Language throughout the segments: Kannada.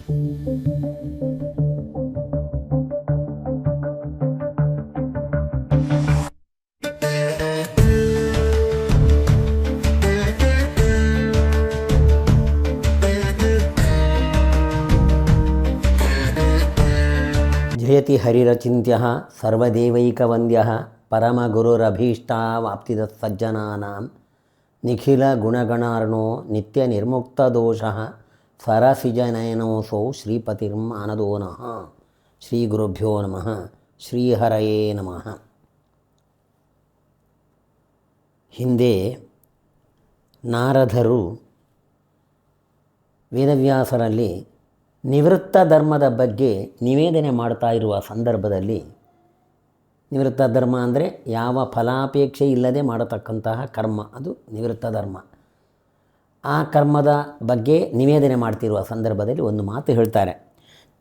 ಜಯತಿ ಹರಿರಚಿಂತ್ಯಃ ಸರ್ವದೇವೈಕವಂದ್ಯಃ ಪರಮಗುರುರಭೀಷ್ಟಾವಾಪ್ತಿದ ಸಜ್ಜನಾನಾಂ ನಿಖಿಲ ಗುಣಗಣಾರ್ಣೋ ನಿತ್ಯ ನಿರ್ಮುಕ್ತದೋಷಃ ಸರಸಿಜನಯನೋಸೌ ಶ್ರೀಪತಿರ್ಮಾನದೋ ನಃ. ಶ್ರೀ ಗುರುಭ್ಯೋ ನಮಃ. ಶ್ರೀಹರಯೇ ನಮಃ. ಹಿಂದೆ ನಾರದರು ವೇದವ್ಯಾಸರಲ್ಲಿ ನಿವೃತ್ತ ಧರ್ಮದ ಬಗ್ಗೆ ನಿವೇದನೆ ಮಾಡ್ತಾ ಇರುವ ಸಂದರ್ಭದಲ್ಲಿ, ನಿವೃತ್ತ ಧರ್ಮ ಅಂದರೆ ಯಾವ ಫಲಾಪೇಕ್ಷೆ ಇಲ್ಲದೆ ಮಾಡತಕ್ಕಂತಹ ಕರ್ಮ, ಅದು ನಿವೃತ್ತ ಧರ್ಮ. ಆ ಕರ್ಮದ ಬಗ್ಗೆ ನಿವೇದನೆ ಮಾಡ್ತಿರುವ ಸಂದರ್ಭದಲ್ಲಿ ಒಂದು ಮಾತು ಹೇಳ್ತಾರೆ.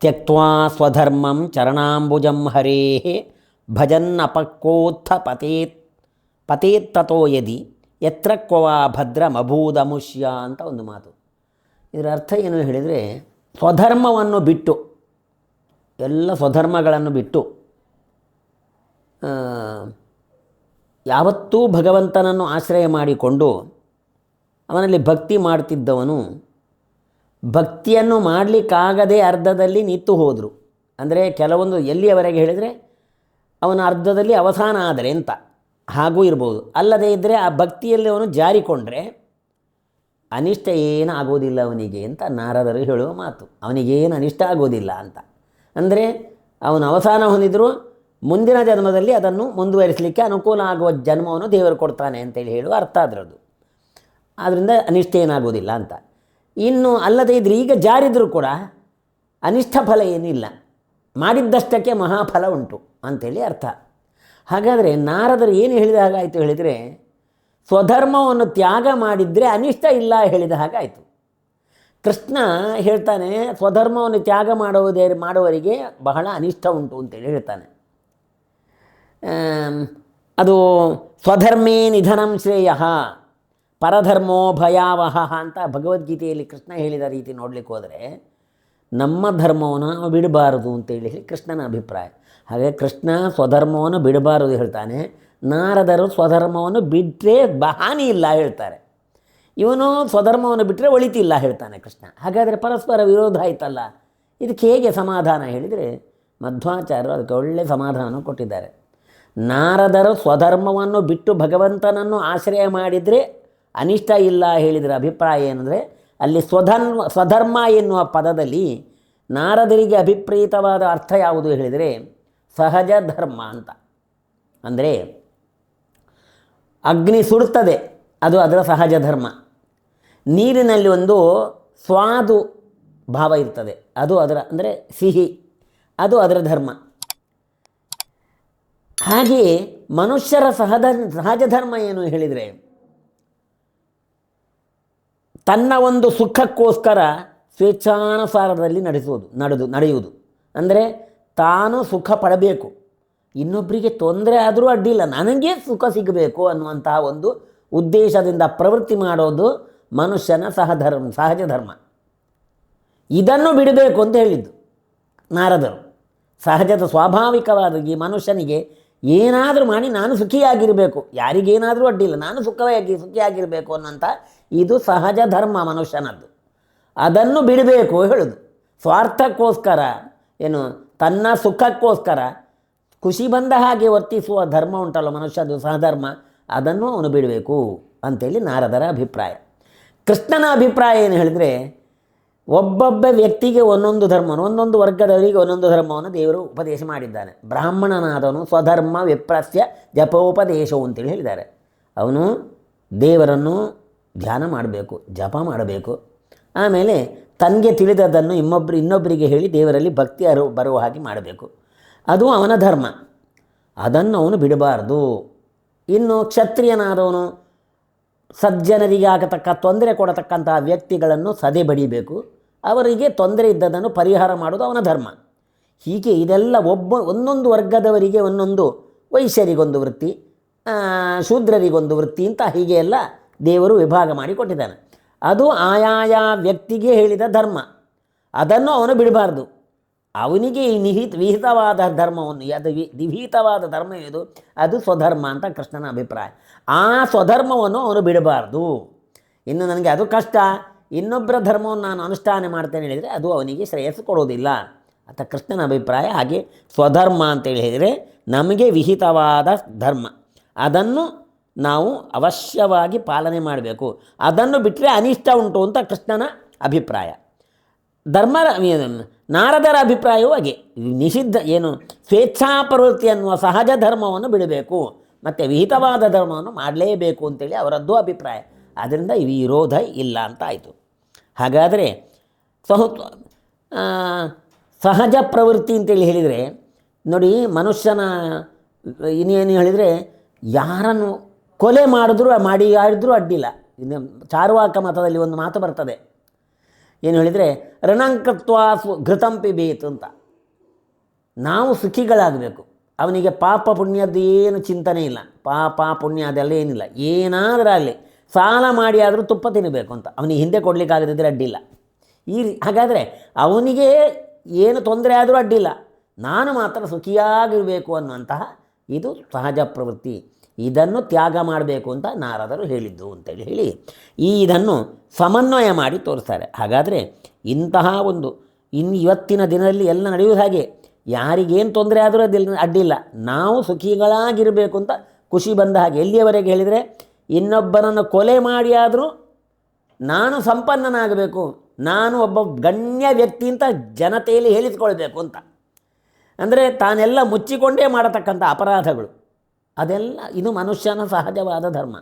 ತ್ಯಕ್ತ್ವಾ ಸ್ವಧರ್ಮಂ ಚರಣಾಂಬುಜಂ ಹರೇ ಭಜನ್ನಪಕ್ಕೋತ್ಥ ಪತೇತ್ತತೋ ಯದಿ ಯತ್ರ ಕ್ವವಾ ಭದ್ರಮಭೂದಮುಷ್ಯ ಅಂತ ಒಂದು ಮಾತು. ಇದರ ಅರ್ಥ ಏನು ಹೇಳಿದರೆ, ಸ್ವಧರ್ಮವನ್ನು ಬಿಟ್ಟು, ಎಲ್ಲ ಸ್ವಧರ್ಮಗಳನ್ನು ಬಿಟ್ಟು ಯಾವತ್ತೂ ಭಗವಂತನನ್ನು ಆಶ್ರಯ ಮಾಡಿಕೊಂಡು ಅವನಲ್ಲಿ ಭಕ್ತಿ ಮಾಡ್ತಿದ್ದವನು ಭಕ್ತಿಯನ್ನು ಮಾಡಲಿಕ್ಕಾಗದೇ ಅರ್ಧದಲ್ಲಿ ನಿಂತು ಹೋದರು. ಅಂದರೆ ಕೆಲವೊಂದು ಎಲ್ಲಿಯವರೆಗೆ ಹೇಳಿದರೆ ಅವನ ಅರ್ಧದಲ್ಲಿ ಅವಸಾನ ಆದರೆ ಅಂತ ಹಾಗೂ ಇರ್ಬೋದು. ಅಲ್ಲದೇ ಇದ್ದರೆ ಆ ಭಕ್ತಿಯಲ್ಲಿ ಅವನು ಜಾರಿಕೊಂಡ್ರೆ ಅನಿಷ್ಟ ಏನು ಆಗೋದಿಲ್ಲ ಅವನಿಗೆ ಅಂತ ನಾರದರು ಹೇಳುವ ಮಾತು. ಅವನಿಗೇನು ಅನಿಷ್ಟ ಆಗೋದಿಲ್ಲ ಅಂತ ಅಂದರೆ ಅವನು ಅವಸಾನ ಹೊಂದಿದರೂ ಮುಂದಿನ ಜನ್ಮದಲ್ಲಿ ಅದನ್ನು ಮುಂದುವರಿಸಲಿಕ್ಕೆ ಅನುಕೂಲ ಆಗುವ ಜನ್ಮವನ್ನು ದೇವರು ಕೊಡ್ತಾನೆ ಅಂತೇಳಿ ಹೇಳುವ ಅರ್ಥ ಅದರದ್ದು. ಆದ್ದರಿಂದ ಅನಿಷ್ಟ ಏನಾಗೋದಿಲ್ಲ ಅಂತ. ಇನ್ನು ಅಲ್ಲದೇ ಇದ್ರೆ ಈಗ ಜಾರಿದರೂ ಕೂಡ ಅನಿಷ್ಟ ಫಲ ಏನಿಲ್ಲ, ಮಾಡಿದ್ದಷ್ಟಕ್ಕೆ ಮಹಾಫಲ ಉಂಟು ಅಂಥೇಳಿ ಅರ್ಥ. ಹಾಗಾದರೆ ನಾರದರು ಏನು ಹೇಳಿದ ಹಾಗಾಯಿತು ಹೇಳಿದರೆ, ಸ್ವಧರ್ಮವನ್ನು ತ್ಯಾಗ ಮಾಡಿದರೆ ಅನಿಷ್ಟ ಇಲ್ಲ ಹೇಳಿದ ಹಾಗಾಯಿತು. ಕೃಷ್ಣ ಹೇಳ್ತಾನೆ, ಸ್ವಧರ್ಮವನ್ನು ತ್ಯಾಗ ಮಾಡುವವರಿಗೆ ಬಹಳ ಅನಿಷ್ಟ ಉಂಟು ಅಂತೇಳಿ ಹೇಳ್ತಾನೆ. ಅದು ಸ್ವಧರ್ಮೇ ನಿಧನಂ ಶ್ರೇಯ ಪರಧರ್ಮೋ ಭಯಾವಹ ಅಂತ ಭಗವದ್ಗೀತೆಯಲ್ಲಿ ಕೃಷ್ಣ ಹೇಳಿದ ರೀತಿ ನೋಡಲಿಕ್ಕೆ ಹೋದರೆ, ನಮ್ಮ ಧರ್ಮವನ್ನು ನಾವು ಬಿಡಬಾರದು ಅಂತೇಳಿ ಕೃಷ್ಣನ ಅಭಿಪ್ರಾಯ. ಹಾಗೆ ಕೃಷ್ಣ ಸ್ವಧರ್ಮವನ್ನು ಬಿಡಬಾರದು ಹೇಳ್ತಾನೆ, ನಾರದರು ಸ್ವಧರ್ಮವನ್ನು ಬಿಟ್ಟರೆ ಹಾನಿ ಇಲ್ಲ ಹೇಳ್ತಾರೆ. ಇವನು ಸ್ವಧರ್ಮವನ್ನು ಬಿಟ್ಟರೆ ಒಳಿತಿಲ್ಲ ಹೇಳ್ತಾನೆ ಕೃಷ್ಣ. ಹಾಗಾದರೆ ಪರಸ್ಪರ ವಿರೋಧ ಆಯ್ತಲ್ಲ, ಇದಕ್ಕೆ ಹೇಗೆ ಸಮಾಧಾನ ಹೇಳಿದರೆ, ಮಧ್ವಾಚಾರ್ಯರು ಅದಕ್ಕೆ ಒಳ್ಳೆಯ ಸಮಾಧಾನ ಕೊಟ್ಟಿದ್ದಾರೆ. ನಾರದರು ಸ್ವಧರ್ಮವನ್ನು ಬಿಟ್ಟು ಭಗವಂತನನ್ನು ಆಶ್ರಯ ಮಾಡಿದರೆ ಅನಿಷ್ಟ ಇಲ್ಲ ಹೇಳಿದರೆ ಅಭಿಪ್ರಾಯ ಏನಂದರೆ, ಅಲ್ಲಿ ಸ್ವಧರ್ಮ ಎನ್ನುವ ಪದದಲ್ಲಿ ನಾರದರಿಗೆ ಅಭಿಪ್ರೇತವಾದ ಅರ್ಥ ಯಾವುದು ಹೇಳಿದರೆ ಸಹಜ ಧರ್ಮ ಅಂತ. ಅಂದರೆ ಅಗ್ನಿ ಸುಡುತ್ತದೆ, ಅದು ಅದರ ಸಹಜ ಧರ್ಮ. ನೀರಿನಲ್ಲಿ ಒಂದು ಸ್ವಾದು ಭಾವ ಇರ್ತದೆ, ಅದು ಅದರ ಅಂದರೆ ಸಿಹಿ, ಅದು ಅದರ ಧರ್ಮ. ಹಾಗೆಯೇ ಮನುಷ್ಯರ ಸಹಜ ಧರ್ಮ ಏನು ಹೇಳಿದರೆ, ತನ್ನ ಒಂದು ಸುಖಕ್ಕೋಸ್ಕರ ಸ್ವೇಚ್ಛಾನುಸಾರದಲ್ಲಿ ನಡೆಯುವುದು. ಅಂದರೆ ತಾನು ಸುಖ ಪಡಬೇಕು, ಇನ್ನೊಬ್ಬರಿಗೆ ತೊಂದರೆ ಆದರೂ ಅಡ್ಡಿಲ್ಲ, ನನಗೆ ಸುಖ ಸಿಗಬೇಕು ಅನ್ನುವಂತಹ ಒಂದು ಉದ್ದೇಶದಿಂದ ಪ್ರವೃತ್ತಿ ಮಾಡೋದು ಮನುಷ್ಯನ ಸಹಜ ಧರ್ಮ. ಇದನ್ನು ಬಿಡಬೇಕು ಅಂತ ಹೇಳಿದ್ದು ನಾರದರು. ಸಹಜದ ಸ್ವಾಭಾವಿಕವಾದ ಈ ಮನುಷ್ಯನಿಗೆ ಏನಾದರೂ ಮಾಡಿ ನಾನು ಸುಖಿಯಾಗಿರಬೇಕು, ಯಾರಿಗೇನಾದರೂ ಅಡ್ಡಿಲ್ಲ, ನಾನು ಸುಖಿಯಾಗಿರಬೇಕು ಅನ್ನೋಂಥ ಇದು ಸಹಜ ಧರ್ಮ ಮನುಷ್ಯನದ್ದು. ಅದನ್ನು ಬಿಡಬೇಕು ಹೇಳೋದು. ಸ್ವಾರ್ಥಕ್ಕೋಸ್ಕರ ಏನು, ತನ್ನ ಸುಖಕ್ಕೋಸ್ಕರ ಖುಷಿ ಬಂದ ಹಾಗೆ ವರ್ತಿಸುವ ಧರ್ಮ ಉಂಟಲ್ಲ ಮನುಷ್ಯದು ಸಹಧರ್ಮ, ಅದನ್ನು ಅವನು ಬಿಡಬೇಕು ಅಂಥೇಳಿ ನಾರದರ ಅಭಿಪ್ರಾಯ. ಕೃಷ್ಣನ ಅಭಿಪ್ರಾಯ ಏನು ಹೇಳಿದರೆ, ಒಬ್ಬೊಬ್ಬ ವ್ಯಕ್ತಿಗೆ ಒಂದೊಂದು ಧರ್ಮವನ್ನು, ಒಂದೊಂದು ವರ್ಗದವರಿಗೆ ಒಂದೊಂದು ಧರ್ಮವನ್ನು ದೇವರು ಉಪದೇಶ ಮಾಡಿದ್ದಾನೆ. ಬ್ರಾಹ್ಮಣನಾದವನು ಸ್ವಧರ್ಮ ವಿಪ್ರಸ್ಯ ಜಪೋಪದೇಶವು ಅಂತೇಳಿ ಹೇಳಿದ್ದಾರೆ. ಅವನು ದೇವರನ್ನು ಧ್ಯಾನ ಮಾಡಬೇಕು, ಜಪ ಮಾಡಬೇಕು. ಆಮೇಲೆ ತನಗೆ ತಿಳಿದದನ್ನು ಇನ್ನೊಬ್ಬರಿಗೆ ಹೇಳಿ ದೇವರಲ್ಲಿ ಭಕ್ತಿ ಬರುವ ಹಾಗೆ ಮಾಡಬೇಕು. ಅದು ಅವನ ಧರ್ಮ, ಅದನ್ನು ಅವನು ಬಿಡಬಾರ್ದು. ಇನ್ನು ಕ್ಷತ್ರಿಯನಾದವನು ಸಜ್ಜನರಿಗೆ ಆಗತಕ್ಕ ತೊಂದರೆ ಕೊಡತಕ್ಕಂತಹ ವ್ಯಕ್ತಿಗಳನ್ನು ಸದೆ ಬಡಿಬೇಕು, ಅವರಿಗೆ ತೊಂದರೆ ಇದ್ದದನ್ನು ಪರಿಹಾರ ಮಾಡೋದು ಅವನ ಧರ್ಮ. ಹೀಗೆ ಇದೆಲ್ಲ ಒಂದೊಂದು ವರ್ಗದವರಿಗೆ ಒಂದೊಂದು, ವೈಶ್ಯರಿಗೊಂದು ವೃತ್ತಿ, ಶೂದ್ರರಿಗೊಂದು ವೃತ್ತಿ ಅಂತ ಹೀಗೆ ಎಲ್ಲ ದೇವರು ವಿಭಾಗ ಮಾಡಿ ಕೊಟ್ಟಿದ್ದಾನೆ. ಅದು ಆಯಾಯ ವ್ಯಕ್ತಿಗೆ ಹೇಳಿದ ಧರ್ಮ. ಅದನ್ನು ಅವನು ಬಿಡಬಾರ್ದು. ಅವನಿಗೆ ಈ ವಿಹಿತವಾದ ಧರ್ಮವನ್ನು, ಅದು ವಿಹಿತವಾದ ಧರ್ಮ ಇದು, ಅದು ಸ್ವಧರ್ಮ ಅಂತ ಕೃಷ್ಣನ ಅಭಿಪ್ರಾಯ. ಆ ಸ್ವಧರ್ಮವನ್ನು ಅವನು ಬಿಡಬಾರ್ದು. ಇನ್ನು ನನಗೆ ಅದು ಕಷ್ಟ, ಇನ್ನೊಬ್ಬರ ಧರ್ಮವನ್ನು ನಾನು ಅನುಷ್ಠಾನ ಮಾಡ್ತೇನೆ ಹೇಳಿದರೆ ಅದು ಅವನಿಗೆ ಶ್ರೇಯಸ್ಸು ಕೊಡೋದಿಲ್ಲ ಅಂತ ಕೃಷ್ಣನ ಅಭಿಪ್ರಾಯ. ಹಾಗೆ ಸ್ವಧರ್ಮ ಅಂತೇಳಿ ಹೇಳಿದರೆ ನಮಗೆ ವಿಹಿತವಾದ ಧರ್ಮ, ಅದನ್ನು ನಾವು ಅವಶ್ಯವಾಗಿ ಪಾಲನೆ ಮಾಡಬೇಕು. ಅದನ್ನು ಬಿಟ್ಟರೆ ಅನಿಷ್ಟ ಉಂಟು ಅಂತ ಕೃಷ್ಣನ ಅಭಿಪ್ರಾಯ. ನಾರದರ ಅಭಿಪ್ರಾಯವೂ ಹಾಗೆ, ನಿಷಿದ್ಧ ಏನು ಸ್ವೇಚ್ಛಾಪ್ರವೃತ್ತಿ ಅನ್ನುವ ಸಹಜ ಧರ್ಮವನ್ನು ಬಿಡಬೇಕು ಮತ್ತು ವಿಹಿತವಾದ ಧರ್ಮವನ್ನು ಮಾಡಲೇಬೇಕು ಅಂತೇಳಿ ಅವರದ್ದು ಅಭಿಪ್ರಾಯ. ಆದ್ದರಿಂದ ಈ ವಿರೋಧ ಇಲ್ಲ ಅಂತ ಆಯಿತು. ಹಾಗಾದರೆ ಸಹಜ ಪ್ರವೃತ್ತಿ ಅಂತೇಳಿ ಹೇಳಿದರೆ ನೋಡಿ, ಮನುಷ್ಯನ ಇನ್ನೇನು ಹೇಳಿದರೆ ಯಾರನ್ನು ಕೊಲೆ ಮಾಡಿದ್ರೂ ಅಡ್ಡಿಲ್ಲ. ಇನ್ನು ಚಾರ್ವಾಕ ಮತದಲ್ಲಿ ಒಂದು ಮಾತು ಬರ್ತದೆ, ಏನು ಹೇಳಿದರೆ ಋಣಂಕತ್ವ ಘೃತಂ ಪಿಬೇತ್ ಅಂತ. ನಾವು ಸುಖಿಗಳಾಗಬೇಕು. ಅವನಿಗೆ ಪಾಪ ಪುಣ್ಯದ್ದು ಏನು ಚಿಂತನೆ ಇಲ್ಲ, ಪಾಪ ಪುಣ್ಯ ಅದೆಲ್ಲ ಏನಿಲ್ಲ. ಏನಾದರೂ ಆಗಲಿ ಸಾಲ ಮಾಡಿ ಆದರೂ ತುಪ್ಪ ತಿನ್ನಬೇಕು ಅಂತ, ಅವನಿಗೆ ಹಿಂದೆ ಕೊಡಲಿಕ್ಕಾಗದಿದ್ದರೆ ಅಡ್ಡಿಲ್ಲ. ಹಾಗಾದರೆ ಅವನಿಗೆ ಏನು ತೊಂದರೆ ಆದರೂ ಅಡ್ಡಿಲ್ಲ, ನಾನು ಮಾತ್ರ ಸುಖಿಯಾಗಿರಬೇಕು ಅನ್ನುವಂತಹ ಇದು ಸಹಜ ಪ್ರವೃತ್ತಿ. ಇದನ್ನು ತ್ಯಾಗ ಮಾಡಬೇಕು ಅಂತ ನಾರದರು ಹೇಳಿದ್ದು ಅಂತೇಳಿ ಹೇಳಿ ಇದನ್ನು ಸಮನ್ವಯ ಮಾಡಿ ತೋರಿಸ್ತಾರೆ. ಹಾಗಾದರೆ ಇಂತಹ ಒಂದು ಇವತ್ತಿನ ದಿನದಲ್ಲಿ ಎಲ್ಲ ನಡೆಯುವುದು ಹಾಗೆ, ಯಾರಿಗೇನು ತೊಂದರೆ ಆದರೂ ಅಡ್ಡಿಲ್ಲ, ನಾವು ಸುಖಿಗಳಾಗಿರಬೇಕು ಅಂತ ಖುಷಿ ಬಂದ ಹಾಗೆ. ಎಲ್ಲಿಯವರೆಗೆ ಹೇಳಿದರೆ ಇನ್ನೊಬ್ಬನನ್ನು ಕೊಲೆ ಮಾಡಿ ಆದರೂ ನಾನು ಸಂಪನ್ನನಾಗಬೇಕು, ನಾನು ಒಬ್ಬ ಗಣ್ಯ ವ್ಯಕ್ತಿ ಅಂತ ಜನತೆಯಲ್ಲಿ ಹೇಳಿಸ್ಕೊಳ್ಬೇಕು ಅಂತ. ಅಂದರೆ ತಾನೆಲ್ಲ ಮುಚ್ಚಿಕೊಂಡೇ ಮಾಡತಕ್ಕಂಥ ಅಪರಾಧಗಳು ಅದೆಲ್ಲ ಇದು ಮನುಷ್ಯನ ಸಹಜವಾದ ಧರ್ಮ.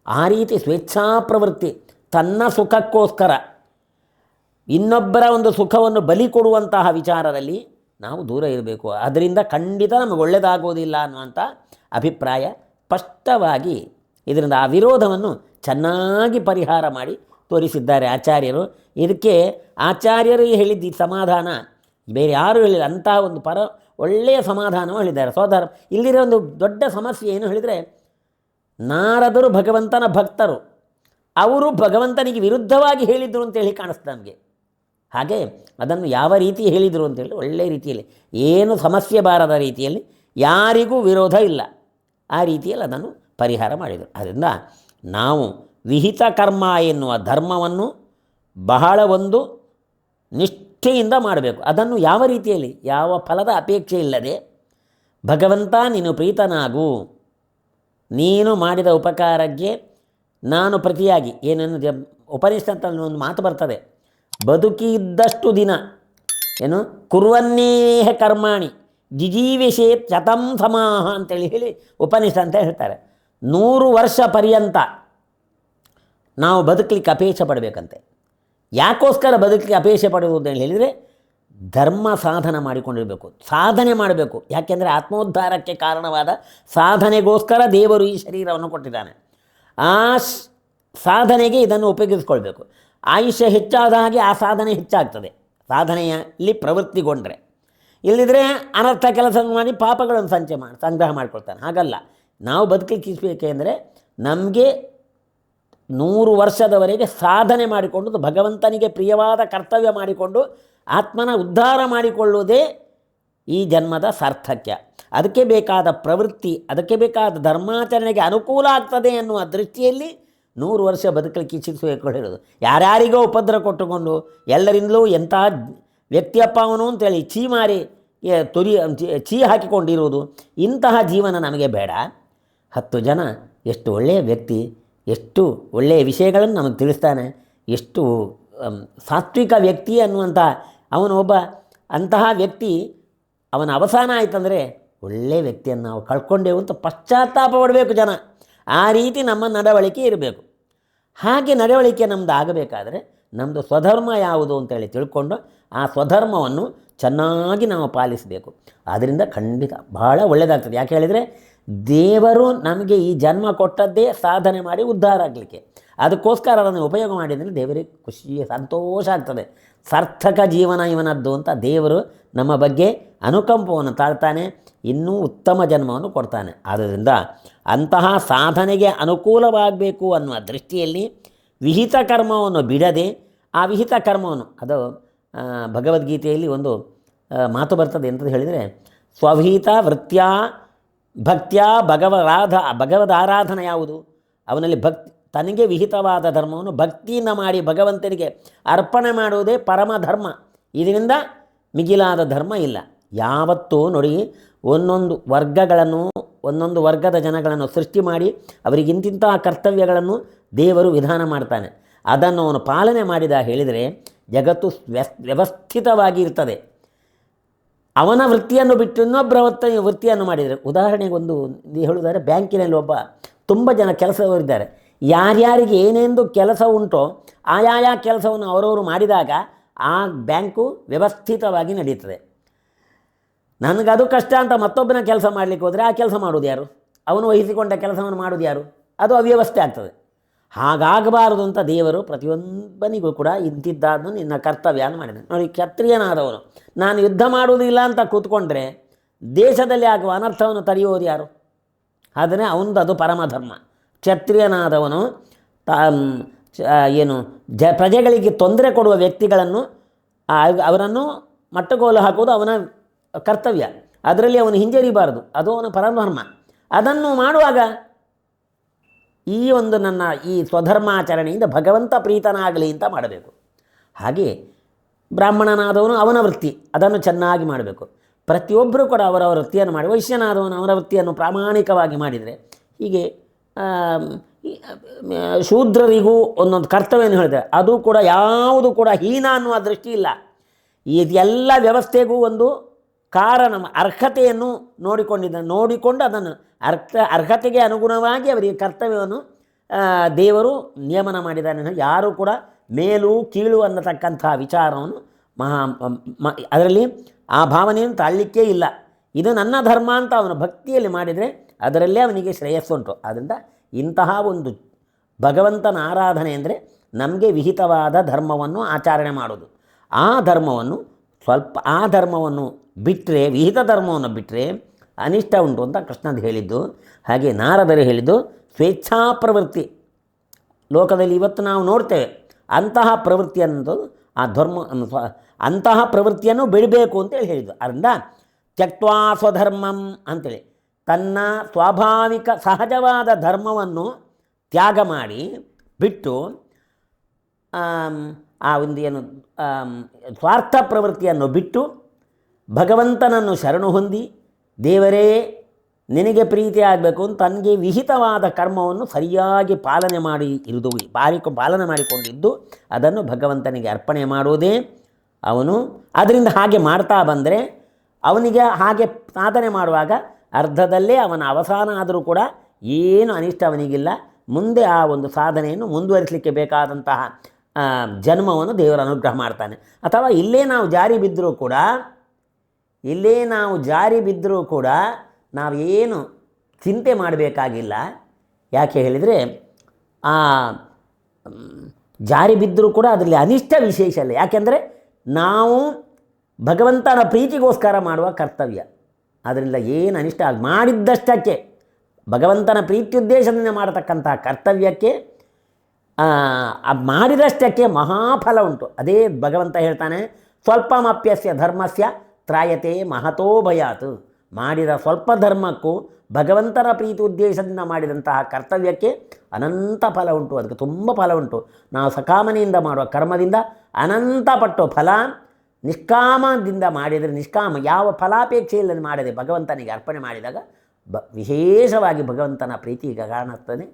ಆ ರೀತಿ ಸ್ವೇಚ್ಛಾಪ್ರವೃತ್ತಿ, ತನ್ನ ಸುಖಕ್ಕೋಸ್ಕರ ಇನ್ನೊಬ್ಬರ ಒಂದು ಸುಖವನ್ನು ಬಲಿ ಕೊಡುವಂತಹ ವಿಚಾರದಲ್ಲಿ ನಾವು ದೂರ ಇರಬೇಕು. ಅದರಿಂದ ಖಂಡಿತ ನಮಗೆ ಒಳ್ಳೆಯದಾಗೋದಿಲ್ಲ ಅನ್ನುವಂಥ ಅಭಿಪ್ರಾಯ ಸ್ಪಷ್ಟವಾಗಿ ಇದರಿಂದ ಆ ವಿರೋಧವನ್ನು ಚೆನ್ನಾಗಿ ಪರಿಹಾರ ಮಾಡಿ ತೋರಿಸಿದ್ದಾರೆ ಆಚಾರ್ಯರು. ಇದಕ್ಕೆ ಆಚಾರ್ಯರು ಹೇಳಿದ್ದು ಈ ಸಮಾಧಾನ ಬೇರೆ ಯಾರೂ ಹೇಳಿಲ್ಲ, ಅಂತಹ ಒಂದು ಒಳ್ಳೆಯ ಸಮಾಧಾನವೂ ಹೇಳಿದ್ದಾರೆ. ಸೋದರ ಇಲ್ಲಿರೋ ಒಂದು ದೊಡ್ಡ ಸಮಸ್ಯೆ ಏನು ಹೇಳಿದರೆ, ನಾರದರು ಭಗವಂತನ ಭಕ್ತರು, ಅವರು ಭಗವಂತನಿಗೆ ವಿರುದ್ಧವಾಗಿ ಹೇಳಿದರು ಅಂತೇಳಿ ಕಾಣಿಸ್ತಾ ನಮಗೆ. ಹಾಗೆ ಅದನ್ನು ಯಾವ ರೀತಿ ಹೇಳಿದರು ಅಂತೇಳಿ ಒಳ್ಳೆಯ ರೀತಿಯಲ್ಲಿ, ಏನು ಸಮಸ್ಯೆ ಬಾರದ ರೀತಿಯಲ್ಲಿ, ಯಾರಿಗೂ ವಿರೋಧ ಇಲ್ಲ, ಆ ರೀತಿಯಲ್ಲಿ ಅದನ್ನು ಪರಿಹಾರ ಮಾಡಿದರು. ಅದರಿಂದ ನಾವು ವಿಹಿತ ಕರ್ಮ ಎನ್ನುವ ಧರ್ಮವನ್ನು ಬಹಳ ಒಂದು ನಿಷ್ಠೆಯಿಂದ ಮಾಡಬೇಕು. ಅದನ್ನು ಯಾವ ರೀತಿಯಲ್ಲಿ, ಯಾವ ಫಲದ ಅಪೇಕ್ಷೆ ಇಲ್ಲದೆ, ಭಗವಂತ ನೀನು ಪ್ರೀತನಾಗು, ನೀನು ಮಾಡಿದ ಉಪಕಾರಕ್ಕೆ ನಾನು ಪ್ರತಿಯಾಗಿ ಏನೇನು ಉಪನಿಷತ್ತಲ್ಲಿ ಒಂದು ಮಾತು ಬರ್ತದೆ, ಬದುಕಿದ್ದಷ್ಟು ದಿನ ಏನು ಕುರ್ವನ್ನೇಹ ಕರ್ಮಾಣಿ ಜಿಜೀವಿಷೇತ್ ಶತಂ ಸಮಾಹ ಅಂತೇಳಿ ಹೇಳಿ ಉಪನಿಷತ್ ಅಂತ ಹೇಳ್ತಾರೆ. 100 ವರ್ಷ ಪರ್ಯಂತ ನಾವು ಬದುಕಲಿಕ್ಕೆ ಅಪೇಕ್ಷೆ ಪಡಬೇಕಂತೆ. ಯಾಕೋಸ್ಕರ ಬದುಕಲಿಕ್ಕೆ ಅಪೇಕ್ಷೆ ಪಡುವುದು ಅಂತ ಹೇಳಿದರೆ, ಧರ್ಮ ಸಾಧನ ಮಾಡಿಕೊಂಡಿರಬೇಕು, ಸಾಧನೆ ಮಾಡಬೇಕು. ಯಾಕೆಂದರೆ ಆತ್ಮೋದ್ಧಾರಕ್ಕೆ ಕಾರಣವಾದ ಸಾಧನೆಗೋಸ್ಕರ ದೇವರು ಈ ಶರೀರವನ್ನು ಕೊಟ್ಟಿದ್ದಾನೆ. ಆ ಸಾಧನೆಗೆ ಇದನ್ನು ಉಪಯೋಗಿಸ್ಕೊಳ್ಬೇಕು. ಆಯುಷ್ಯ ಹೆಚ್ಚಾದ ಹಾಗೆ ಆ ಸಾಧನೆ ಹೆಚ್ಚಾಗ್ತದೆ, ಸಾಧನೆಯಲ್ಲಿ ಪ್ರವೃತ್ತಿಗೊಂಡ್ರೆ. ಇಲ್ಲದಿದ್ದರೆ ಅನರ್ಥ ಕೆಲಸ ಮಾಡಿ ಪಾಪಗಳನ್ನು ಸಂಗ್ರಹ ಮಾಡ್ಕೊಳ್ತಾನೆ. ಹಾಗಲ್ಲ, ನಾವು ಬದುಕಲಿಕ್ಕೆ ಅಂದರೆ ನಮಗೆ 100 ವರ್ಷದವರೆಗೆ ಸಾಧನೆ ಮಾಡಿಕೊಂಡು ಭಗವಂತನಿಗೆ ಪ್ರಿಯವಾದ ಕರ್ತವ್ಯ ಮಾಡಿಕೊಂಡು ಆತ್ಮನ ಉದ್ಧಾರ ಮಾಡಿಕೊಳ್ಳುವುದೇ ಈ ಜನ್ಮದ ಸಾರ್ಥಕ್ಯ. ಅದಕ್ಕೆ ಬೇಕಾದ ಪ್ರವೃತ್ತಿ, ಅದಕ್ಕೆ ಬೇಕಾದ ಧರ್ಮಾಚರಣೆಗೆ ಅನುಕೂಲ ಆಗ್ತದೆ ಎನ್ನುವ ದೃಷ್ಟಿಯಲ್ಲಿ 100 ವರ್ಷ ಬದುಕಲಿಕ್ಕೆ ಇಚ್ಛಿಸಬೇಕು ಹೇಳೋದು. ಯಾರ್ಯಾರಿಗೋ ಉಪದ್ರ ಕೊಟ್ಟುಕೊಂಡು ಎಲ್ಲರಿಂದಲೂ ಎಂಥ ವ್ಯಕ್ತಿಯಪ್ಪ ಅವನು ಅಂತೇಳಿ ಚೀ ಹಾಕಿಕೊಂಡಿರುವುದು, ಇಂತಹ ಜೀವನ ನಮಗೆ ಬೇಡ. 10 ಜನ ಎಷ್ಟು ಒಳ್ಳೆಯ ವ್ಯಕ್ತಿ, ಎಷ್ಟು ಒಳ್ಳೆಯ ವಿಷಯಗಳನ್ನು ನಮಗೆ ತಿಳಿಸ್ತಾನೆ, ಎಷ್ಟು ಸಾತ್ವಿಕ ವ್ಯಕ್ತಿ ಅನ್ನುವಂಥ ಅವನೊಬ್ಬ ಅಂತಹ ವ್ಯಕ್ತಿ ಅವನ ಅವಸಾನ ಆಯ್ತಂದರೆ ಒಳ್ಳೆಯ ವ್ಯಕ್ತಿಯನ್ನು ನಾವು ಕಳ್ಕೊಂಡೆವು ಅಂತ ಪಶ್ಚಾತ್ತಾಪ ಪಡಬೇಕು ಜನ. ಆ ರೀತಿ ನಮ್ಮ ನಡವಳಿಕೆ ಇರಬೇಕು. ಹಾಗೆ ನಡವಳಿಕೆ ನಮ್ಮದು ಆಗಬೇಕಾದರೆ ನಮ್ಮದು ಸ್ವಧರ್ಮ ಯಾವುದು ಅಂತೇಳಿ ತಿಳ್ಕೊಂಡು ಆ ಸ್ವಧರ್ಮವನ್ನು ಚೆನ್ನಾಗಿ ನಾವು ಪಾಲಿಸಬೇಕು. ಆದ್ದರಿಂದ ಖಂಡಿತ ಬಹಳ ಒಳ್ಳೆಯದಾಗ್ತದೆ. ಯಾಕೆ ಹೇಳಿದರೆ, ದೇವರು ನಮಗೆ ಈ ಜನ್ಮ ಕೊಟ್ಟದ್ದೇ ಸಾಧನೆ ಮಾಡಿ ಉದ್ಧಾರ ಆಗಲಿಕ್ಕೆ. ಅದಕ್ಕೋಸ್ಕರ ಅದನ್ನು ಉಪಯೋಗ ಮಾಡಿದರೆ ದೇವರಿಗೆ ಖುಷಿ, ಸಂತೋಷ ಆಗ್ತದೆ. ಸಾರ್ಥಕ ಜೀವನ ಇವನದ್ದು ಅಂತ ದೇವರು ನಮ್ಮ ಬಗ್ಗೆ ಅನುಕಂಪವನ್ನು ತಾಳ್ತಾನೆ, ಇನ್ನೂ ಉತ್ತಮ ಜನ್ಮವನ್ನು ಕೊಡ್ತಾನೆ. ಆದ್ದರಿಂದ ಅಂತಹ ಸಾಧನೆಗೆ ಅನುಕೂಲವಾಗಬೇಕು ಅನ್ನುವ ದೃಷ್ಟಿಯಲ್ಲಿ ವಿಹಿತ ಕರ್ಮವನ್ನು ಬಿಡದೆ, ಆ ವಿಹಿತ ಕರ್ಮವನ್ನು ಅದು ಭಗವದ್ಗೀತೆಯಲ್ಲಿ ಒಂದು ಮಾತು ಬರ್ತದೆ ಎಂಥದ್ದು ಹೇಳಿದರೆ, ಸ್ವಭೀತ ವೃತ್ಯ ಭಕ್ತ್ಯ ಭಗವದಾರಾಧನೆ ಯಾವುದು, ಅವನಲ್ಲಿ ತನಗೆ ವಿಹಿತವಾದ ಧರ್ಮವನ್ನು ಭಕ್ತಿಯಿಂದ ಮಾಡಿ ಭಗವಂತನಿಗೆ ಅರ್ಪಣೆ ಮಾಡುವುದೇ ಪರಮ ಧರ್ಮ. ಇದರಿಂದ ಮಿಗಿಲಾದ ಧರ್ಮ ಇಲ್ಲ. ಯಾವತ್ತೂ ನೋಡಿ, ಒಂದೊಂದು ವರ್ಗಗಳನ್ನು, ಒಂದೊಂದು ವರ್ಗದ ಜನಗಳನ್ನು ಸೃಷ್ಟಿ ಮಾಡಿ ಅವರಿಗಿಂತಿಂತಹ ಕರ್ತವ್ಯಗಳನ್ನು ದೇವರು ವಿಧಾನ ಮಾಡ್ತಾನೆ. ಅದನ್ನು ಅವನು ಪಾಲನೆ ಮಾಡಿದ ಹೇಳಿದರೆ ಜಗತ್ತು ವ್ಯವಸ್ಥಿತವಾಗಿ ಇರ್ತದೆ. ಅವನ ವೃತ್ತಿಯನ್ನು ಬಿಟ್ಟು ಇನ್ನೊಬ್ಬರ ವೃತ್ತಿಯನ್ನು ಮಾಡಿದರೆ, ಉದಾಹರಣೆಗೆ ಒಂದು ಹೇಳುವುದಾದರೆ, ಬ್ಯಾಂಕಿನಲ್ಲಿ ಒಬ್ಬ ತುಂಬ ಜನ ಕೆಲಸದವರಿದ್ದಾರೆ. ಯಾರ್ಯಾರಿಗೆ ಏನೆಂದು ಕೆಲಸ ಉಂಟೋ ಆಯಾಯ ಕೆಲಸವನ್ನು ಅವರವರು ಮಾಡಿದಾಗ ಆ ಬ್ಯಾಂಕು ವ್ಯವಸ್ಥಿತವಾಗಿ ನಡೀತದೆ. ನನಗದು ಕಷ್ಟ ಅಂತ ಮತ್ತೊಬ್ಬನ ಕೆಲಸ ಮಾಡಲಿಕ್ಕೆ ಹೋದರೆ ಆ ಕೆಲಸ ಮಾಡೋದು ಯಾರು? ಅವನು ವಹಿಸಿಕೊಂಡ ಕೆಲಸವನ್ನು ಮಾಡೋದು ಯಾರು? ಅದು ಅವ್ಯವಸ್ಥೆ ಆಗ್ತದೆ. ಹಾಗಾಗಬಾರದು ಅಂತ ದೇವರು ಪ್ರತಿಯೊಬ್ಬನಿಗೂ ಕೂಡ ಇಂತಿದ್ದಾದನ್ನು ನಿನ್ನ ಕರ್ತವ್ಯವನ್ನು ಮಾಡಿದ್ದಾನೆ. ನೋಡಿ, ಕ್ಷತ್ರಿಯನಾದವನು ನಾನು ಯುದ್ಧ ಮಾಡುವುದಿಲ್ಲ ಅಂತ ಕೂತ್ಕೊಂಡ್ರೆ ದೇಶದಲ್ಲಿ ಆಗುವ ಅನರ್ಥವನ್ನು ತಡೆಯುವುದು ಯಾರು? ಆದರೆ ಅವನದು ಅದು ಪರಮಧರ್ಮ. ಕ್ಷತ್ರಿಯನಾದವನು ಪ್ರಜೆಗಳಿಗೆ ತೊಂದರೆ ಕೊಡುವ ವ್ಯಕ್ತಿಗಳನ್ನು ಅವರನ್ನು ಮಟ್ಟಗೋಲು ಹಾಕುವುದು ಅವನ ಕರ್ತವ್ಯ. ಅದರಲ್ಲಿ ಅವನು ಹಿಂಜರಿಬಾರದು, ಅದು ಅವನ ಪರಧರ್ಮ. ಅದನ್ನು ಮಾಡುವಾಗ ನನ್ನ ಈ ಸ್ವಧರ್ಮಾಚರಣೆಯಿಂದ ಭಗವಂತ ಪ್ರೀತನಾಗಲಿ ಅಂತ ಮಾಡಬೇಕು. ಹಾಗೆ ಬ್ರಾಹ್ಮಣನಾದವನು ಅವನ ವೃತ್ತಿ ಅದನ್ನು ಚೆನ್ನಾಗಿ ಮಾಡಬೇಕು. ಪ್ರತಿಯೊಬ್ಬರೂ ಕೂಡ ಅವರವರ ವೃತ್ತಿಯನ್ನು ಮಾಡಿ, ವೈಶ್ಯನಾದವನು ಅವರ ವೃತ್ತಿಯನ್ನು ಪ್ರಾಮಾಣಿಕವಾಗಿ ಮಾಡಿದರೆ, ಹೀಗೆ ಶೂದ್ರರಿಗೂ ಒಂದೊಂದು ಕರ್ತವ್ಯವನ್ನು ಹೇಳಿದರೆ ಅದು ಕೂಡ ಯಾವುದು ಕೂಡ ಹೀನ ಅನ್ನುವ ದೃಷ್ಟಿ ಇಲ್ಲ. ಇದೆಲ್ಲ ವ್ಯವಸ್ಥೆಗೂ ಒಂದು ಕಾರಣ, ಅರ್ಹತೆಯನ್ನು ನೋಡಿಕೊಂಡು ಅದನ್ನು ಅರ್ಹತೆಗೆ ಅನುಗುಣವಾಗಿ ಅವರಿಗೆ ಕರ್ತವ್ಯವನ್ನು ದೇವರು ನಿಯಮನ ಮಾಡಿದ್ದಾನೆ. ಯಾರೂ ಕೂಡ ಮೇಲು ಕೀಳು ಅನ್ನತಕ್ಕಂಥ ವಿಚಾರವನ್ನು ಅದರಲ್ಲಿ ಆ ಭಾವನೆಯನ್ನು ತಾಳಲಿಕ್ಕೇ ಇಲ್ಲ. ಇದು ನನ್ನ ಧರ್ಮ ಅಂತ ಅವನು ಭಕ್ತಿಯಲ್ಲಿ ಮಾಡಿದರೆ ಅದರಲ್ಲೇ ಅವನಿಗೆ ಶ್ರೇಯಸ್ಸುಂಟು. ಆದ್ದರಿಂದ ಇಂತಹ ಒಂದು ಭಗವಂತನ ಆರಾಧನೆ ಅಂದರೆ ನಮಗೆ ವಿಹಿತವಾದ ಧರ್ಮವನ್ನು ಆಚರಣೆ ಮಾಡೋದು. ಆ ಧರ್ಮವನ್ನು ಬಿಟ್ಟರೆ, ವಿಹಿತ ಧರ್ಮವನ್ನು ಬಿಟ್ಟರೆ ಅನಿಷ್ಟ ಉಂಟು ಅಂತ ಕೃಷ್ಣದ್ದು ಹೇಳಿದ್ದು. ಹಾಗೆ ನಾರದರು ಹೇಳಿದ್ದು ಸ್ವೇಚ್ಛಾ ಪ್ರವೃತ್ತಿ. ಲೋಕದಲ್ಲಿ ಇವತ್ತು ನಾವು ನೋಡ್ತೇವೆ ಅಂತಹ ಪ್ರವೃತ್ತಿ ಅನ್ನೋದು ಅಂತಹ ಪ್ರವೃತ್ತಿಯನ್ನು ಬಿಡಬೇಕು ಅಂತೇಳಿ ಹೇಳಿದ್ದು. ಅದರಿಂದ ತ್ಯಕ್ತ್ವಾ ಸ್ವಧರ್ಮಂ ಅಂತೇಳಿ ತನ್ನ ಸ್ವಾಭಾವಿಕ ಸಹಜವಾದ ಧರ್ಮವನ್ನು ತ್ಯಾಗ ಮಾಡಿ ಬಿಟ್ಟು ಆ ಒಂದು ಸ್ವಾರ್ಥ ಪ್ರವೃತ್ತಿಯನ್ನು ಬಿಟ್ಟು ಭಗವಂತನನ್ನು ಶರಣು ಹೊಂದಿ, ದೇವರೇ ನಿನಗೆ ಪ್ರೀತಿ ಆಗಬೇಕು ಅಂತ ತನಗೆ ವಿಹಿತವಾದ ಕರ್ಮವನ್ನು ಸರಿಯಾಗಿ ಪಾಲನೆ ಮಾಡಿಕೊಂಡಿದ್ದು ಅದನ್ನು ಭಗವಂತನಿಗೆ ಅರ್ಪಣೆ ಮಾಡುವುದೇ ಅವನು. ಅದರಿಂದ ಹಾಗೆ ಮಾಡ್ತಾ ಬಂದರೆ ಅವನಿಗೆ ಹಾಗೆ ಸಾಧನೆ ಮಾಡುವಾಗ ಅರ್ಧದಲ್ಲೇ ಅವನ ಅವಸಾನ ಆದರೂ ಕೂಡ ಏನು ಅನಿಷ್ಟ ಅವನಿಗಿಲ್ಲ. ಮುಂದೆ ಆ ಒಂದು ಸಾಧನೆಯನ್ನು ಮುಂದುವರಿಸಲಿಕ್ಕೆ ಬೇಕಾದಂತಹ ಜನ್ಮವನ್ನು ದೇವರ ಅನುಗ್ರಹ ಮಾಡ್ತಾನೆ. ಅಥವಾ ಇಲ್ಲೇ ನಾವು ಜಾರಿ ಬಿದ್ದರೂ ಕೂಡ ನಾವೇನು ಚಿಂತೆ ಮಾಡಬೇಕಾಗಿಲ್ಲ. ಯಾಕೆ ಹೇಳಿದರೆ ಆ ಜಾರಿ ಬಿದ್ದರೂ ಕೂಡ ಅದರಲ್ಲಿ ಅನಿಷ್ಟ ವಿಶೇಷ ಇಲ್ಲ. ಯಾಕೆಂದರೆ ನಾವು ಭಗವಂತನ ಪ್ರೀತಿಗೋಸ್ಕರ ಮಾಡುವ ಕರ್ತವ್ಯ. ಅದರಿಂದ ಏನು ಅನಿಷ್ಟ ಮಾಡಿದ್ದಷ್ಟಕ್ಕೆ ಭಗವಂತನ ಪ್ರೀತ್ಯುದ್ದೇಶದಿಂದ ಮಾಡತಕ್ಕಂಥ ಕರ್ತವ್ಯಕ್ಕೆ ಮಾಡಿದಷ್ಟಕ್ಕೆ ಮಹಾಫಲ ಉಂಟು. ಅದೇ ಭಗವಂತ ಹೇಳ್ತಾನೆ, ಸ್ವಲ್ಪಮಪ್ಯಸ್ಯ ಧರ್ಮಸ್ಯ ತ್ರಾಯತೆ ಮಹತೋ ಭಯಾತ್. ಮಾಡಿದ ಸ್ವಲ್ಪ ಧರ್ಮಕ್ಕೂ ಭಗವಂತನ ಪ್ರೀತಿ ಉದ್ದೇಶದಿಂದ ಮಾಡಿದಂತಹ ಕರ್ತವ್ಯಕ್ಕೆ ಅನಂತ ಫಲ ಉಂಟು. ಅದಕ್ಕೆ ತುಂಬ ಫಲ ಉಂಟು. ನಾವು ಸಕಾಮನೆಯಿಂದ ಮಾಡುವ ಕರ್ಮದಿಂದ ಅನಂತ ಪಟ್ಟು ಫಲ, ನಿಷ್ಕಾಮದಿಂದ ಮಾಡಿದರೆ ಯಾವ ಫಲಾಪೇಕ್ಷೆ ಇಲ್ಲದೆ ಮಾಡದೆ ಭಗವಂತನಿಗೆ ಅರ್ಪಣೆ ಮಾಡಿದಾಗ ವಿಶೇಷವಾಗಿ ಭಗವಂತನ ಪ್ರೀತಿಗೆ ಕಾಣುತ್ತದೆ.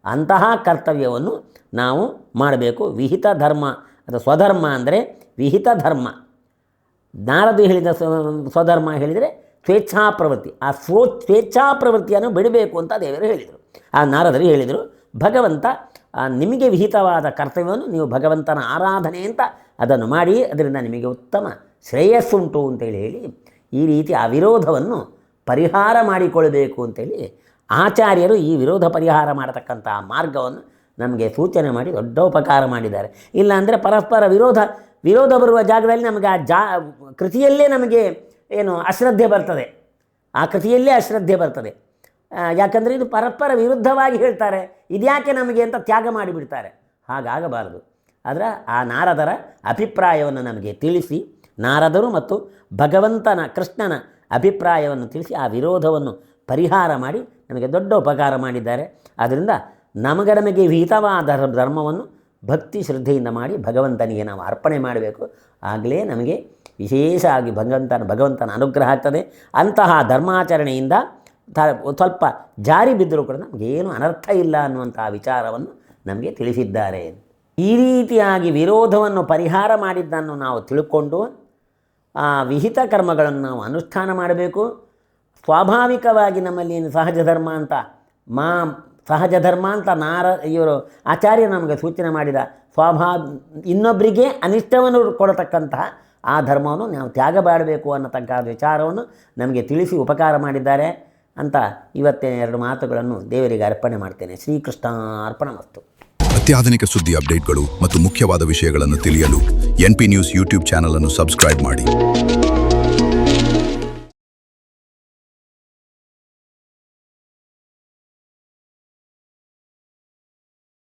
ಅಂತಹ ಕರ್ತವ್ಯವನ್ನು ನಾವು ಮಾಡಬೇಕು. ವಿಹಿತ ಧರ್ಮ ಅಥವಾ ಸ್ವಧರ್ಮ ಅಂದರೆ ವಿಹಿತ ಧರ್ಮ. ನಾರದು ಹೇಳಿದ ಸ್ವಧರ್ಮ ಹೇಳಿದರೆ ಸ್ವೇಚ್ಛಾ ಪ್ರವೃತ್ತಿ. ಆ ಸ್ವೇಚ್ಛಾ ಪ್ರವೃತ್ತಿಯನ್ನು ಬಿಡಬೇಕು ಅಂತ ದೇವರು ಹೇಳಿದರು. ಆ ನಾರದರು ಹೇಳಿದರು, ಭಗವಂತ ನಿಮಗೆ ವಿಹಿತವಾದ ಕರ್ತವ್ಯವನ್ನು ನೀವು ಭಗವಂತನ ಆರಾಧನೆ ಅಂತ ಅದನ್ನು ಮಾಡಿ ಅದರಿಂದ ನಿಮಗೆ ಉತ್ತಮ ಶ್ರೇಯಸ್ಸುಂಟು ಅಂತೇಳಿ ಹೇಳಿ ಈ ರೀತಿ ಆ ವಿರೋಧವನ್ನು ಪರಿಹಾರ ಮಾಡಿಕೊಳ್ಬೇಕು ಅಂತೇಳಿ ಆಚಾರ್ಯರು ಈ ವಿರೋಧ ಪರಿಹಾರ ಮಾಡತಕ್ಕಂಥ ಮಾರ್ಗವನ್ನು ನಮಗೆ ಸೂಚನೆ ಮಾಡಿ ದೊಡ್ಡ ಉಪಕಾರ ಮಾಡಿದ್ದಾರೆ. ಇಲ್ಲಾಂದರೆ ಪರಸ್ಪರ ವಿರೋಧ ಬರುವ ಜಾಗದಲ್ಲಿ ನಮಗೆ ಕೃತಿಯಲ್ಲೇ ನಮಗೆ ಅಶ್ರದ್ಧೆ ಬರ್ತದೆ. ಆ ಕೃತಿಯಲ್ಲೇ ಅಶ್ರದ್ಧೆ ಬರ್ತದೆ. ಯಾಕಂದರೆ ಇದು ಪರಸ್ಪರ ವಿರುದ್ಧವಾಗಿ ಹೇಳ್ತಾರೆ, ಇದ್ಯಾಕೆ ನಮಗೆ ಅಂತ ತ್ಯಾಗ ಮಾಡಿಬಿಡ್ತಾರೆ. ಹಾಗಾಗಬಾರದು. ಅದರ ಆ ನಾರದರ ಅಭಿಪ್ರಾಯವನ್ನು ನಮಗೆ ತಿಳಿಸಿ, ನಾರದರು ಮತ್ತು ಭಗವಂತನ ಕೃಷ್ಣನ ಅಭಿಪ್ರಾಯವನ್ನು ತಿಳಿಸಿ ಆ ವಿರೋಧವನ್ನು ಪರಿಹಾರ ಮಾಡಿ ನಮಗೆ ದೊಡ್ಡ ಉಪಕಾರ ಮಾಡಿದ್ದಾರೆ. ಆದ್ದರಿಂದ ನಮಗೆ ವಿಹಿತವಾದ ಧರ್ಮವನ್ನು ಭಕ್ತಿ ಶ್ರದ್ಧೆಯಿಂದ ಮಾಡಿ ಭಗವಂತನಿಗೆ ನಾವು ಅರ್ಪಣೆ ಮಾಡಬೇಕು. ಆಗಲೇ ನಮಗೆ ವಿಶೇಷವಾಗಿ ಭಗವಂತನ ಅನುಗ್ರಹ ಆಗ್ತದೆ. ಅಂತಹ ಧರ್ಮಾಚರಣೆಯಿಂದ ಸ್ವಲ್ಪ ಜಾರಿ ಬಿದ್ದರೂ ಕೂಡ ನಮಗೇನು ಅನರ್ಥ ಇಲ್ಲ ಅನ್ನುವಂತಹ ವಿಚಾರವನ್ನು ನಮಗೆ ತಿಳಿಸಿದ್ದಾರೆ. ಈ ರೀತಿಯಾಗಿ ವಿರೋಧವನ್ನು ಪರಿಹಾರ ಮಾಡಿದ್ದನ್ನು ನಾವು ತಿಳ್ಕೊಂಡು ಆ ವಿಹಿತ ಕರ್ಮಗಳನ್ನು ನಾವು ಅನುಷ್ಠಾನ ಮಾಡಬೇಕು. ಸ್ವಾಭಾವಿಕವಾಗಿ ನಮ್ಮಲ್ಲಿ ಏನು ಸಹಜ ಧರ್ಮ ಅಂತ ಇವರು ಆಚಾರ್ಯ ನಮಗೆ ಸೂಚನೆ ಮಾಡಿದ ಇನ್ನೊಬ್ಬರಿಗೆ ಅನಿಷ್ಟವನ್ನು ಕೊಡತಕ್ಕಂತಹ ಆ ಧರ್ಮವನ್ನು ನಾವು ತ್ಯಾಗ ಮಾಡಬೇಕು ಅನ್ನತಕ್ಕ ವಿಚಾರವನ್ನು ನಮಗೆ ತಿಳಿಸಿ ಉಪಕಾರ ಮಾಡಿದ್ದಾರೆ ಅಂತ ಇವತ್ತಿನ 2 ಮಾತುಗಳನ್ನು ದೇವರಿಗೆ ಅರ್ಪಣೆ ಮಾಡ್ತೇನೆ. ಶ್ರೀಕೃಷ್ಣ ಅರ್ಪಣಮಸ್ತು. ಅತ್ಯಾಧುನಿಕ ಸುದ್ದಿ ಅಪ್ಡೇಟ್ಗಳು ಮತ್ತು ಮುಖ್ಯವಾದ ವಿಷಯಗಳನ್ನು ತಿಳಿಯಲು NP ನ್ಯೂಸ್ ಯೂಟ್ಯೂಬ್ ಚಾನಲ್ ಅನ್ನು ಸಬ್ಸ್ಕ್ರೈಬ್ ಮಾಡಿ.